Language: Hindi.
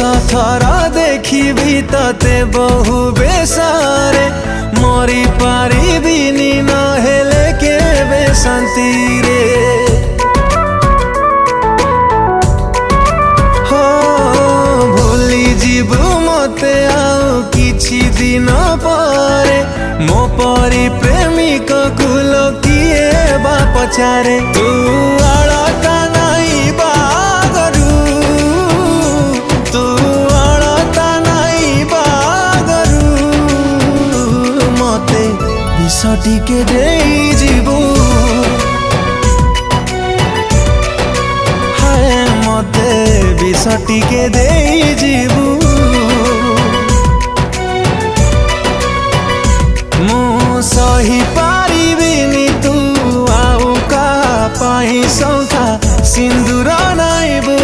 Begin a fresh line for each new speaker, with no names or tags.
थर देखी तते बहु बेसारे मरी पारिबिनी नहेले के बेशांति रे हो भूली जीवु मते आउ किछि दिन परे मो परी प्रेमिक कुल किए बा पचारे तू अड़ता नहीं बागरू तू अड़ता नहीं बागरू मते विष टिके देई जीवु हाय मते विष टिके देई जीवु सही पारिबिनी तू आउ का पाई सौखा सिंदूर नाइबू